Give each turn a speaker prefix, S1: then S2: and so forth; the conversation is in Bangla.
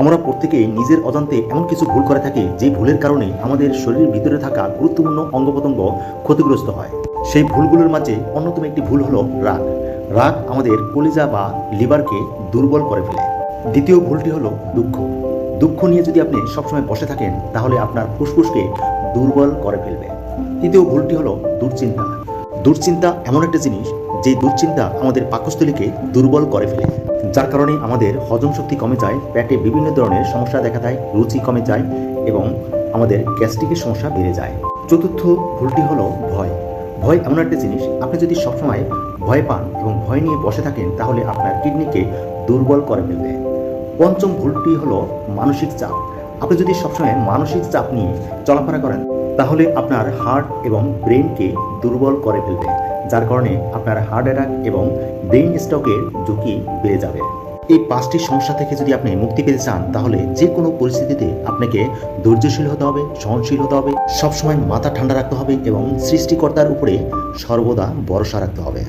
S1: আমরা প্রত্যেকেই নিজের অজান্তে এমন কিছু ভুল করে থাকি যে ভুলের কারণে আমাদের শরীরের ভিতরে থাকা গুরুত্বপূর্ণ অঙ্গপ্রত্যঙ্গ ক্ষতিগ্রস্ত হয়। সেই ভুলগুলোর মাঝে অন্যতম একটি ভুল হলো রাগ। রাগ আমাদের কলিজা বা লিভারকে দুর্বল করে ফেলে। দ্বিতীয় ভুলটি হলো দুঃখ। দুঃখ নিয়ে যদি আপনি সবসময় বসে থাকেন তাহলে আপনার ফুসফুসকে দুর্বল করে ফেলবে। তৃতীয় ভুলটি হলো দুশ্চিন্তা। দুশ্চিন্তা এমন একটা জিনিস যে দুশ্চিন্তা আমাদের পাকস্থলীকে দুর্বল করে ফেলে, যার কারণে আমাদের হজম শক্তি কমে যায়, পেটে বিভিন্ন ধরনের সমস্যা দেখা দেয়, রুচি কমে যায় এবং আমাদের গ্যাস্ট্রিকের সমস্যা বেড়ে যায়। চতুর্থ ভুলটি হলো ভয়। ভয় এমন একটা জিনিস, আপনি যদি সবসময় ভয় পান এবং ভয় নিয়ে বসে থাকেন তাহলে আপনার কিডনিকে দুর্বল করে ফেলবে। পঞ্চম ভুলটি হলো মানসিক চাপ। আপনি যদি সবসময় মানসিক চাপ নিয়ে চলাফেরা করেন তাহলে আপনার হার্ট এবং ব্রেনকে দুর্বল করে ফেলবে, যার কারণে আপনার হার্ট অ্যাটাক এবং ব্রেন স্ট্রোকের ঝুঁকি বেড়ে যাবে। এই 5টি সমস্যা থেকে যদি আপনি মুক্তি পেতে চান তাহলে যে কোনো পরিস্থিতিতে আপনাকে ধৈর্যশীল হতে হবে, সহনশীল হতে হবে, সবসময় মাথা ঠান্ডা রাখতে হবে এবং সৃষ্টিকর্তার উপরে সর্বদা ভরসা রাখতে হবে।